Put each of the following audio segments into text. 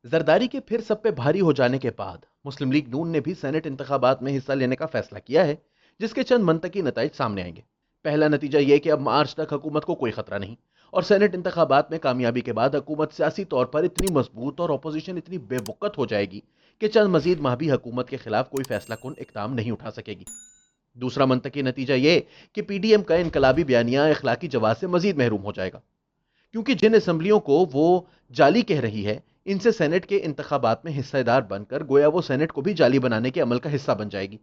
जरदारी के फिर सब पे भारी हो जाने के बाद मुस्लिम लीग नून ने भी सेनेट इंतखाबात में हिस्सा लेने का फैसला किया है, जिसके चंद मंतकी नतीजे सामने आएंगे। पहला नतीजा यह कि अब मार्च तक हुकूमत को कोई खतरा नहीं, और सेनेट इंतखाबात में कामयाबी के बाद हुकूमत सियासी तौर पर इतनी मजबूत और अपोजिशन इतनी बेवकत हो जाएगी कि चंद मजीद माह भी हुकूमत के खिलाफ कोई फैसला कुन इकदाम नहीं उठा सकेगी। दूसरा मंतकी नतीजा यह कि पीडीएम का इनकलाबी बयानिया अखलाकी जवाब से मजीद महरूम हो जाएगा, क्योंकि जिन असम्बलियों को वो जाली कह रही है, इनसे सेनेट के इंतखाबात में हिस्सेदार बनकर गोया वो सेनेट को भी जाली बनाने के अमल का हिस्सा बन जाएगी।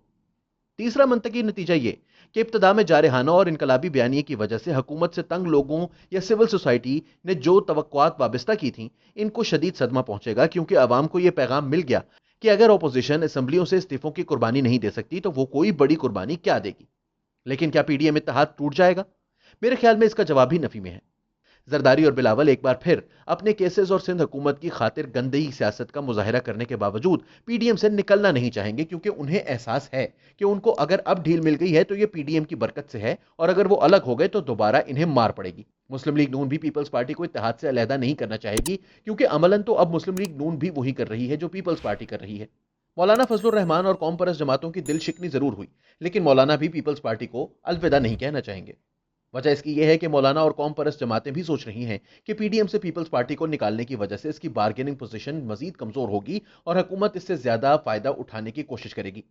तीसरा मंतकी नतीजा ये कि इब्तदा में जारहाना और इनकलाबी बयानी की वजह से हुकूमत से तंग लोगों या सिविल सोसाइटी ने जो तवक्कुआत वाबस्ता की थी, इनको शदीद सदमा पहुंचेगा, क्योंकि अवाम को यह पैगाम मिल गया कि अगर अपोजिशन असम्बलियों से इस्तीफों की कुर्बानी नहीं दे सकती तो वो कोई बड़ी कुर्बानी क्या देगी। लेकिन क्या पीडीएम इत्तेहाद टूट जाएगा? मेरे ख्याल में इसका जवाब ही नफी में है। जरदारी और बिलावल एक बार फिर अपने केसेस और सिंध हुकूमत की खातिर गंदगी सियासत का मुजाहिरा करने के बावजूद पीडीएम से निकलना नहीं चाहेंगे, क्योंकि उन्हें एहसास है कि उनको अगर अब ढील मिल गई है तो यह पीडीएम की बरकत से है, और अगर वो अलग हो गए तो दोबारा इन्हें मार पड़ेगी। मुस्लिम लीग नून भी पीपल्स पार्टी को इत्तेहाद से अलहदा नहीं करना चाहेगी, क्योंकि अमलन तो अब मुस्लिम लीग नून भी वही कर रही है जो पीपल्स पार्टी कर रही है। मौलाना फजलुर रहमान और कौम परस्त जमातों की दिल शिकनी जरूर हुई, लेकिन मौलाना भी पीपल्स पार्टी को अलविदा नहीं कहना चाहेंगे। वजह इसकी यह है कि मौलाना और कौम परस्त जमातें भी सोच रही हैं कि पीडीएम से पीपल्स पार्टी को निकालने की वजह से इसकी बार्गेनिंग पोजीशन मजीद कमजोर होगी और हुकूमत इससे ज्यादा फायदा उठाने की कोशिश करेगी।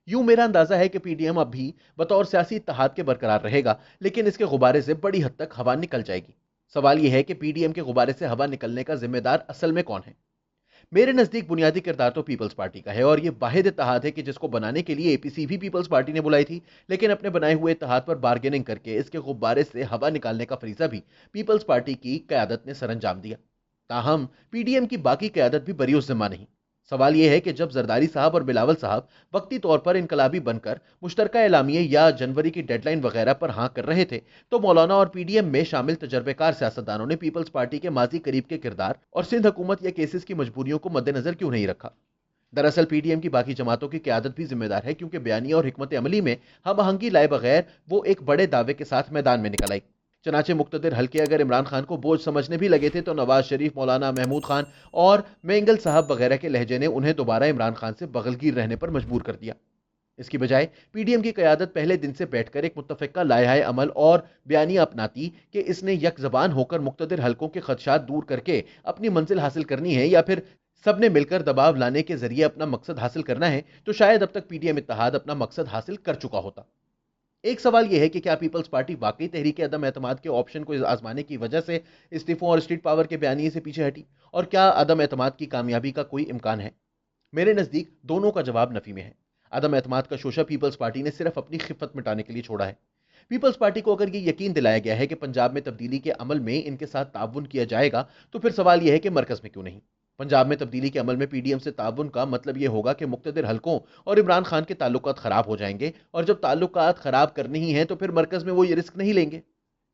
यूं मेरा अंदाजा है कि पीडीएम अब भी बतौर सियासी इत्तेहाद के बरकरार रहेगा, लेकिन इसके गुब्बारे से बड़ी हद तक हवा निकल जाएगी। सवाल यह है कि पीडीएम के गुब्बारे से हवा निकलने का जिम्मेदार असल में कौन है? मेरे नजदीक बुनियादी किरदार तो पीपल्स पार्टी का है, और यह वाहिद इत्तेहाद है कि जिसको बनाने के लिए एपीसी भी पीपल्स पार्टी ने बुलाई थी, लेकिन अपने बनाए हुए इत्तेहाद पर बार्गेनिंग करके इसके गुब्बारे से हवा निकालने का फरीजा भी पीपल्स पार्टी की कयादत ने सरंजाम दिया। ताहम पीडीएम की बाकी कयादत भी बरीउस जिम्मा नहीं। सवाल यह है कि जब जरदारी साहब और बिलावल साहब वक्ती तौर पर इनकलाबी बनकर मुश्तरका एलामिये या जनवरी की डेडलाइन वगैरह पर हाँ कर रहे थे, तो मौलाना और पीडीएम में शामिल तजर्बेकार सियासतदानों ने पीपल्स पार्टी के माजी करीब के किरदार और सिंध हुकूमत या केसेस की मजबूरियों को मद्देनजर क्यों नहीं रखा? दरअसल पीडीएम की बाकी जमातों की क्यादत भी जिम्मेदार है, क्योंकि बयानिया और हिकमत अमली में हम आहंगी लाए बगैर वो एक बड़े दावे के साथ मैदान में निकल आई। चनाचे मुक्तदिर हल्के अगर इमरान खान को बोझ समझने भी लगे थे, तो नवाज शरीफ, मौलाना महमूद खान और मेंगल साहब वगैरह के लहजे ने उन्हें दोबारा इमरान खान से बगलगीर रहने पर मजबूर कर दिया। इसकी बजाय पीडीएम की कयादत पहले दिन से बैठकर एक मुत्तफिका लायहाए अमल और बयानिया अपनाती कि इसने यक जबान होकर मुक्तदिर हल्कों के खदशात दूर करके अपनी मंजिल हासिल करनी है, या फिर सबने मिलकर दबाव लाने के जरिए अपना मकसद हासिल करना है, तो शायद अब तक पीडीएम इत्तेहाद अपना मकसद हासिल कर चुका होता। एक सवाल यह है कि क्या पीपल्स पार्टी वाकई तहरीक अदम एतमाद के ऑप्शन को आजमाने की वजह से इस्तीफों और स्ट्रीट पावर के बयानिए से पीछे हटी, और क्या अदम एतमाद की कामयाबी का कोई इम्कान है? मेरे नजदीक दोनों का जवाब नफी में है। अदम एतमाद का शोशा पीपल्स पार्टी ने सिर्फ अपनी खिफत मिटाने के लिए छोड़ा है। पीपल्स पार्टी को अगर यह यकीन दिलाया गया है कि पंजाब में तब्दीली के अमल में इनके साथ ताउन किया जाएगा, तो फिर सवाल यह है कि मरकज में क्यों नहीं? पंजाब में तब्दीली के अमल में पीडीएम से ताउन का मतलब यह होगा कि मुक्तदिर हलकों और इमरान खान के ताल्लुकात खराब हो जाएंगे, और जब ताल्लुकात खराब करने ही हैं तो फिर मरकज में वो ये रिस्क नहीं लेंगे।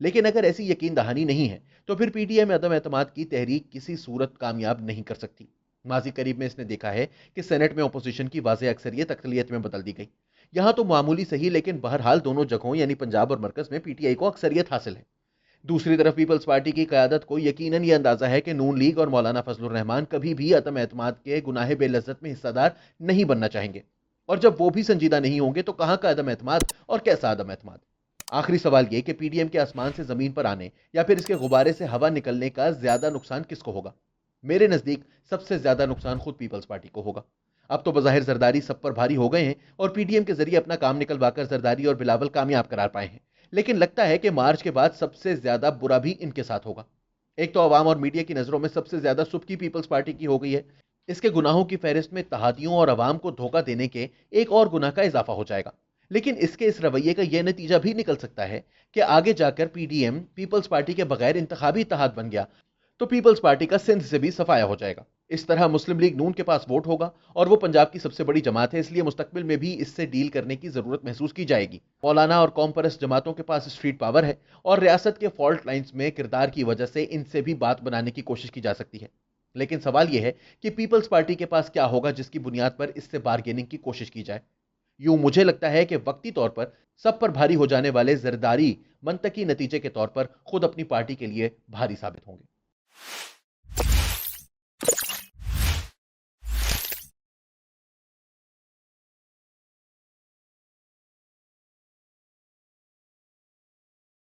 लेकिन अगर ऐसी यकीन दहानी नहीं है, तो फिर पीडीएम अदम एतमाद की तहरीक किसी सूरत कामयाब नहीं कर सकती। माजी करीब में इसने देखा है कि सेनेट में अपोजिशन की वाज़ेह अक्सरियत अक़लियत में बदल दी गई। यहां तो मामूली सही, लेकिन बहरहाल दोनों जगहों यानी पंजाब और मरकज में पीटीआई को अक्सरियत हासिल है। दूसरी तरफ पीपल्स पार्टी की क़यादत को यकीनन यह अंदाजा है कि नून लीग और मौलाना फजलुर रहमान कभी भी अदम एतमाद के गुनाह बेलज्जत में हिस्सेदार नहीं बनना चाहेंगे, और जब वो भी संजीदा नहीं होंगे तो कहां का अदम एतमाद और कैसा अदम एतमाद? आखिरी सवाल यह कि पीडीएम के आसमान से जमीन पर आने या फिर इसके गुब्बारे से हवा निकलने का ज्यादा नुकसान किसको होगा? मेरे नजदीक सबसे ज्यादा नुकसान खुद पीपल्स पार्टी को होगा। अब तो बज़ाहिर जरदारी सब पर भारी हो गए हैं और पीडीएम के जरिए अपना काम निकलवाकर जरदारी और बिलावल कामयाब करार पाए हैं, लेकिन लगता है कि मार्च के बाद सबसे ज्यादा बुरा भी इनके साथ होगा। एक तो अवाम और मीडिया की नजरों में सबसे ज्यादा सुबकी पीपल्स पार्टी की हो गई है। इसके गुनाहों की फहरिस्त में तहादियों और अवाम को धोखा देने के एक और गुनाह का इजाफा हो जाएगा। लेकिन इसके इस रवैये का यह नतीजा भी निकल सकता है कि आगे जाकर पीडीएम पीपल्स पार्टी के बगैर इंतखाबी इत्तेहाद बन गया तो पीपल्स पार्टी का सिंध से भी सफाया हो जाएगा। इस तरह मुस्लिम लीग नून के पास वोट होगा, और वो पंजाब की सबसे बड़ी जमात है, इसलिए मुस्तकबिल में भी इससे डील करने की जरूरत महसूस की जाएगी। मौलाना और कौम परस्त जमातों के पास स्ट्रीट पावर है, और रियासत के फॉल्ट लाइंस में किरदार की वजह से इनसे भी बात बनाने की कोशिश की जा सकती है। लेकिन सवाल यह है कि पीपल्स पार्टी के पास क्या होगा जिसकी बुनियाद पर इससे बार्गेनिंग की कोशिश की जाए। यूं मुझे लगता है कि वक्ती तौर पर सब पर भारी हो जाने वाले जरदारी मंतकी नतीजे के तौर पर खुद अपनी पार्टी के लिए भारी साबित होंगे।